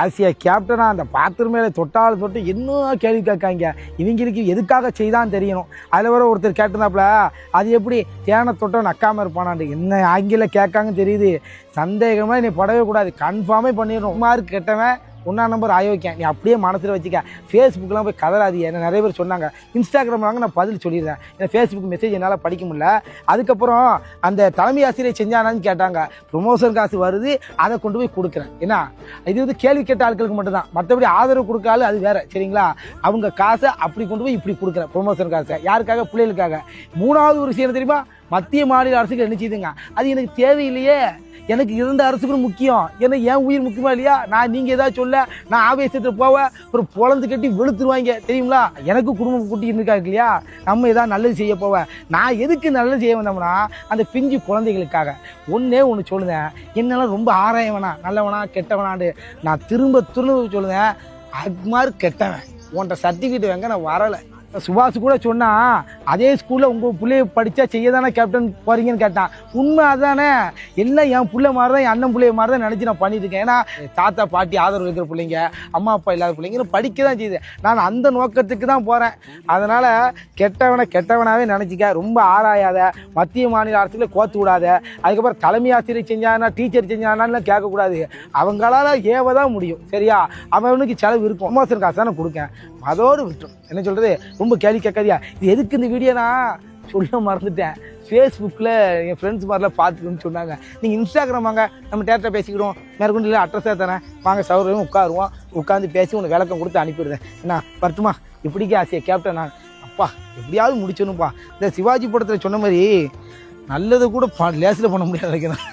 Asia கேப்டனா அந்த பாத்திரம் மேலே தொட்டாலும் தொட்டு இன்னும் கேள்வி கேட்காங்க. இவங்களுக்கு எதுக்காக செய்தான்னு தெரியணும். அதில் வர ஒருத்தர் கேட்டிருந்தாப்புல, அது எப்படி தேனை தொட்ட நக்காமல் இருப்பானாண்டு. என்ன ஆங்கில கேட்காங்கன்னு தெரியுது. சந்தேகமாக நீ படவே கூடாது, கன்ஃபார்மே பண்ணிடணும். மார்க் கெட்டவன் 1ஆம் நம்பர் ஆயோக்கியம். நீ அப்படியே மனசில் வச்சுக்க. ஃபேஸ்புக்கெலாம் போய் கதறாது. என்ன நிறைய பேர் சொன்னாங்க. இன்ஸ்டாகிராம் வாங்க நான் பதில் சொல்லிடுறேன். ஏன்னா ஃபேஸ்புக் மெசேஜ் என்னால் படிக்க முடியல. அதுக்கப்புறம் அந்த தலைமை ஆசிரியர் செஞ்சானான்னு கேட்டாங்க. ப்ரொமோஷன் காசு வருது, அதை கொண்டு போய் கொடுக்குறேன். ஏன்னா இது வந்து கேள்வி கேட்ட ஆட்களுக்கு மட்டும்தான். மற்றபடி ஆதரவு கொடுக்காது அது வேற. சரிங்களா? அவங்க காசை அப்படி கொண்டு போய் இப்படி கொடுக்குறேன். ப்ரொமோஷன் காசை யாருக்காக? பிள்ளைகளுக்காக. 3வது ஒரு விஷயம் தெரியுமா? மத்திய மாநில அரசுக்கு என்ன செய்துங்க, அது எனக்கு தேவையில்லையே. எனக்கு இருந்த அரசுக்கும் முக்கியம். ஏன்னா என் உயிர் முக்கியமா இல்லையா? நீங்கள் ஏதாவது சொல்ல நான் ஆவேசத்தில் போவ ஒரு பொழந்து கட்டி வெளுத்துருவாங்க தெரியுங்களா? எனக்கு குடும்பம் கூட்டிட்டு இருக்காங்க இல்லையா? நம்ம ஏதாவது நல்லது செய்ய போவேன். நான் எதுக்கு நல்லது செய்ய வந்தோம்னா அந்த பிஞ்சு குழந்தைகளுக்காக. ஒன்று சொல்லுதேன், என்னெல்லாம் ரொம்ப ஆராயவனா நல்லவனா கெட்டவனாண்டு நான் திரும்ப சொல்லுதேன், அக்மார் கெட்டவன். உன்ட்ட சர்டிஃபிகேட் வாங்க நான் வரலை. சுபாஷ் கூட சொன்னா, அதே ஸ்கூல்ல உங்க பிள்ளைய படிச்சா செய்யதானே கேப்டன் போறீங்கன்னு கேட்டான். உண்மை அதுதானே. எல்லாம் என் பிள்ளை மாதிரி தான், என் அண்ணன் பிள்ளைய மாதிரி தான் நினைச்சு நான் பண்ணிட்டு இருக்கேன். ஏன்னா தாத்தா பாட்டி ஆதரவு இருக்கிற பிள்ளைங்க, அம்மா அப்பா இல்லாத பிள்ளைங்க படிக்க தான் செய்யுது. நான் அந்த நோக்கத்துக்கு தான் போறேன். அதனால கெட்டவனாவே நினைச்சிக்க. ரொம்ப ஆராயாத. மத்திய மாநில அரசுல கோத்து விடாத. அதுக்கப்புறம் தலைமை ஆசிரியர் செஞ்சானா டீச்சர் செஞ்சானான்னு கேட்கக்கூடாது. அவங்களால ஏவதான் முடியும். சரியா? அவனுக்கு செலவு இருக்கும். ப்ரொமோஷன் காசு தானே கொடுக்கேன். அதோடு விட்டுரும். என்ன சொல்றது? ரொம்ப கேள்வி கேட்காதியா. இது எதுக்கு இந்த வீடியோ நான் சொல்ல மறந்துட்டேன். ஃபேஸ்புக்கில் என் ஃப்ரெண்ட்ஸ் மாதிரிலாம் பார்த்துக்கணும்னு சொன்னாங்க. நீங்கள் இன்ஸ்டாகிராம் வாங்க, நம்ம டேரக்டாக பேசிக்கிடுவோம். மேற்கொண்டு இல்லை அட்ரஸாக தரேன், வாங்க சௌகரியம் உட்காருவோம். உட்காந்து பேசி உனக்கு விளக்கம் கொடுத்து அனுப்பிடுறேன். என்ன வரட்டுமா? இப்படிக்கே ஆசையா கேப்டன் நான். அப்பா எப்படியாவது முடிச்சணும்ப்பா. இந்த சிவாஜி படத்தில் சொன்ன மாதிரி நல்லது கூட லேசில் பண்ண முடியாது நினைக்கிறேன்.